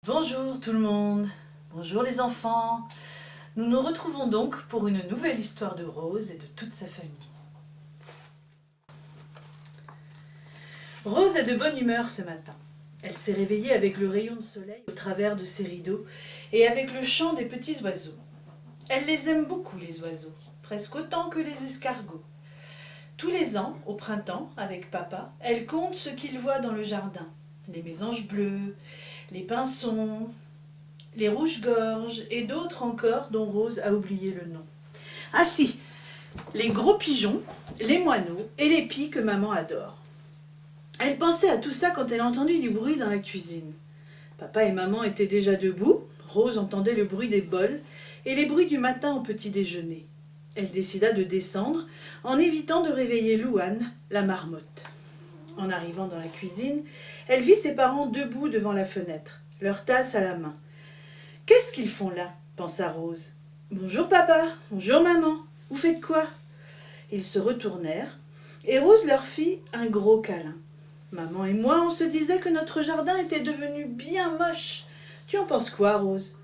Bonjour tout le monde, bonjour les enfants. Nous nous retrouvons donc pour une nouvelle histoire de Rose et de toute sa famille. Rose est de bonne humeur ce matin. Elle s'est réveillée avec le rayon de soleil au travers de ses rideaux et avec le chant des petits oiseaux. Elle les aime beaucoup les oiseaux, presque autant que les escargots. Tous les ans, au printemps, avec papa, elle compte ce qu'il voit dans le jardin. Les mésanges bleus, les pinsons, les rouges-gorges et d'autres encore dont Rose a oublié le nom. Ah si, les gros pigeons, les moineaux et les pies que maman adore. Elle pensait à tout ça quand elle entendit du bruit dans la cuisine. Papa et maman étaient déjà debout, Rose entendait le bruit des bols et les bruits du matin au petit déjeuner. Elle décida de descendre en évitant de réveiller Louane, la marmotte. En arrivant dans la cuisine, elle vit ses parents debout devant la fenêtre, leur tasse à la main. « Qu'est-ce qu'ils font là ?» pensa Rose. « Bonjour papa, bonjour maman, vous faites quoi ?» Ils se retournèrent et Rose leur fit un gros câlin. « Maman et moi, on se disait que notre jardin était devenu bien moche. Tu en penses quoi, Rose ?»«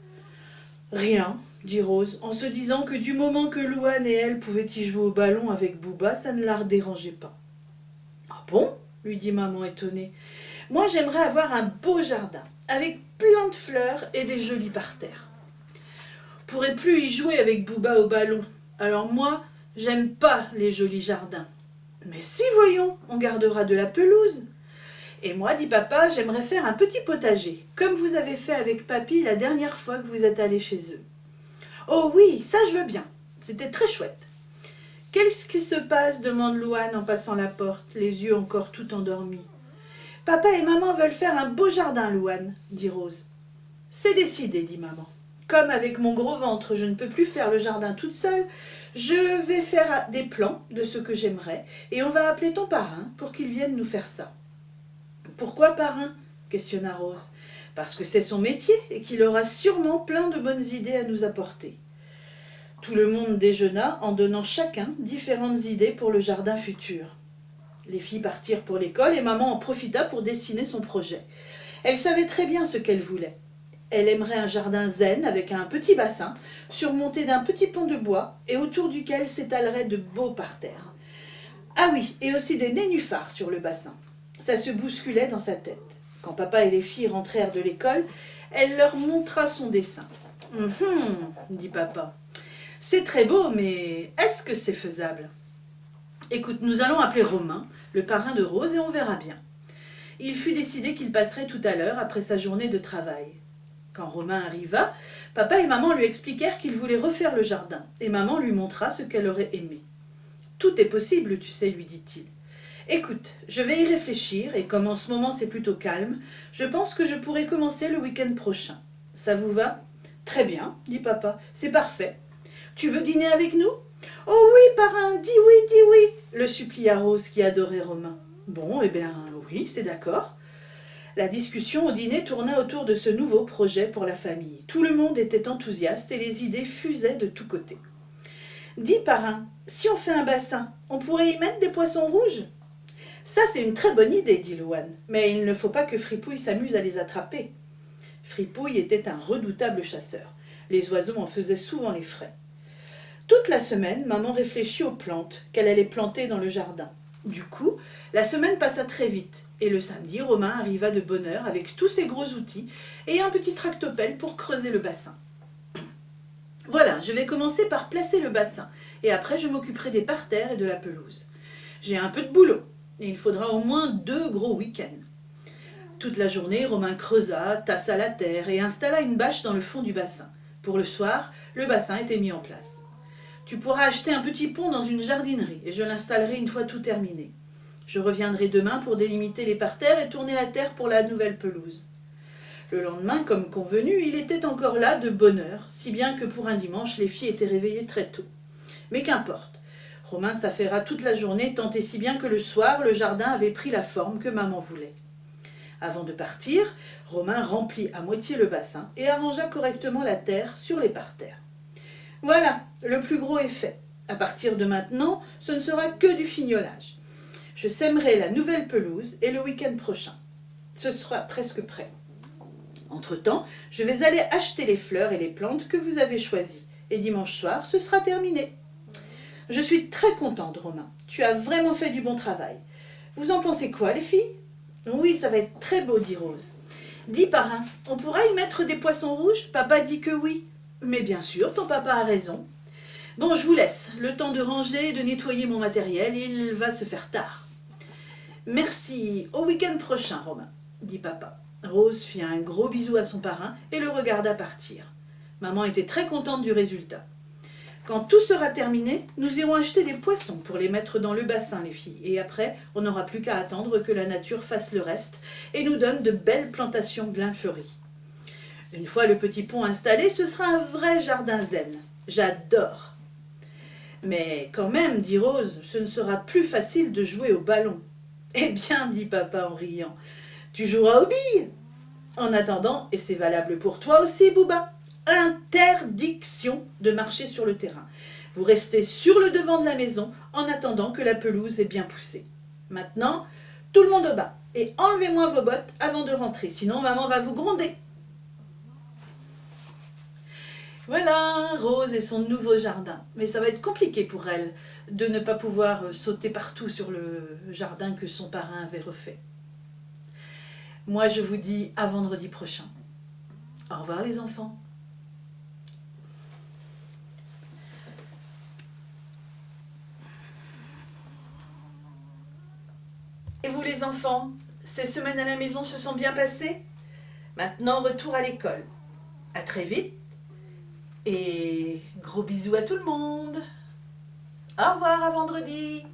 Rien, » dit Rose, en se disant que du moment que Louane et elle pouvaient y jouer au ballon avec Bouba, ça ne la dérangeait pas. « Ah bon ?» lui dit maman étonnée. « Moi, j'aimerais avoir un beau jardin, avec plein de fleurs et des jolis parterres. Je pourrais plus y jouer avec Bouba au ballon. Alors moi, j'aime pas les jolis jardins. Mais si, voyons, on gardera de la pelouse. Et moi, dit papa, j'aimerais faire un petit potager, comme vous avez fait avec papy la dernière fois que vous êtes allés chez eux. Oh oui, ça je veux bien. C'était très chouette. Qu'est-ce qui se passe demande Louane en passant la porte, les yeux encore tout endormis. Papa et maman veulent faire un beau jardin, Louane, dit Rose. C'est décidé, dit maman. Comme avec mon gros ventre, je ne peux plus faire le jardin toute seule, je vais faire des plans de ce que j'aimerais et on va appeler ton parrain pour qu'il vienne nous faire ça. Pourquoi parrain ? Questionna Rose. Parce que c'est son métier et qu'il aura sûrement plein de bonnes idées à nous apporter. Tout le monde déjeuna en donnant chacun différentes idées pour le jardin futur. Les filles partirent pour l'école et maman en profita pour dessiner son projet. Elle savait très bien ce qu'elle voulait. Elle aimerait un jardin zen avec un petit bassin, surmonté d'un petit pont de bois et autour duquel s'étaleraient de beaux parterres. Ah oui, et aussi des nénuphars sur le bassin. Ça se bousculait dans sa tête. Quand papa et les filles rentrèrent de l'école, elle leur montra son dessin. « dit papa. « C'est très beau, mais est-ce que c'est faisable ? Écoute, nous allons appeler Romain, le parrain de Rose, et on verra bien. » Il fut décidé qu'il passerait tout à l'heure après sa journée de travail. Quand Romain arriva, papa et maman lui expliquèrent qu'ils voulaient refaire le jardin, et maman lui montra ce qu'elle aurait aimé. « Tout est possible, tu sais, lui dit-il. Écoute, je vais y réfléchir, et comme en ce moment c'est plutôt calme, je pense que je pourrai commencer le week-end prochain. Ça vous va ? Très bien, dit papa, c'est parfait. Tu veux dîner avec nous ? Oh oui, parrain, dis oui, le supplia Rose qui adorait Romain. Bon, eh bien, oui, c'est d'accord. La discussion au dîner tourna autour de ce nouveau projet pour la famille. Tout le monde était enthousiaste et les idées fusaient de tous côtés. Dis, parrain, si on fait un bassin, on pourrait y mettre des poissons rouges ? Ça, c'est une très bonne idée, dit Louane, mais il ne faut pas que Fripouille s'amuse à les attraper. Fripouille était un redoutable chasseur. Les oiseaux en faisaient souvent les frais. Toute la semaine, maman réfléchit aux plantes qu'elle allait planter dans le jardin. Du coup, la semaine passa très vite, et le samedi, Romain arriva de bonne heure avec tous ses gros outils et un petit tractopelle pour creuser le bassin. Voilà, je vais commencer par placer le bassin, et après je m'occuperai des parterres et de la pelouse. J'ai un peu de boulot, et il faudra au moins 2 gros week-ends. Toute la journée, Romain creusa, tassa la terre et installa une bâche dans le fond du bassin. Pour le soir, le bassin était mis en place. Tu pourras acheter un petit pont dans une jardinerie et je l'installerai une fois tout terminé. Je reviendrai demain pour délimiter les parterres et tourner la terre pour la nouvelle pelouse. Le lendemain, comme convenu, il était encore là de bonne heure, si bien que pour un dimanche, les filles étaient réveillées très tôt. Mais qu'importe, Romain s'affaira toute la journée, tant et si bien que le soir, le jardin avait pris la forme que maman voulait. Avant de partir, Romain remplit à moitié le bassin et arrangea correctement la terre sur les parterres. Voilà, le plus gros est fait. À partir de maintenant, ce ne sera que du fignolage. Je sèmerai la nouvelle pelouse et le week-end prochain. Ce sera presque prêt. Entre-temps, je vais aller acheter les fleurs et les plantes que vous avez choisies. Et dimanche soir, ce sera terminé. Je suis très contente, Romain. Tu as vraiment fait du bon travail. Vous en pensez quoi, les filles? Oui, ça va être très beau, dit Rose. Dis, parrain, on pourra y mettre des poissons rouges? Papa dit que oui. Mais bien sûr, ton papa a raison. Bon, je vous laisse. Le temps de ranger et de nettoyer mon matériel, il va se faire tard. Merci. Au week-end prochain, Romain, dit papa. Rose fit un gros bisou à son parrain et le regarda partir. Maman était très contente du résultat. Quand tout sera terminé, nous irons acheter des poissons pour les mettre dans le bassin, les filles. Et après, on n'aura plus qu'à attendre que la nature fasse le reste et nous donne de belles plantations bien fleuries. Une fois le petit pont installé, ce sera un vrai jardin zen. J'adore. Mais quand même, dit Rose, ce ne sera plus facile de jouer au ballon. Eh bien, dit papa en riant, tu joueras aux billes. En attendant, et c'est valable pour toi aussi, Bouba, interdiction de marcher sur le terrain. Vous restez sur le devant de la maison en attendant que la pelouse ait bien poussé. Maintenant, tout le monde au bas et enlevez-moi vos bottes avant de rentrer, sinon maman va vous gronder. Voilà, Rose et son nouveau jardin. Mais ça va être compliqué pour elle de ne pas pouvoir sauter partout sur le jardin que son parrain avait refait. Moi, je vous dis à vendredi prochain. Au revoir les enfants. Et vous les enfants, ces semaines à la maison se sont bien passées? Maintenant, retour à l'école. À très vite et gros bisous à tout le monde. Au revoir, à vendredi.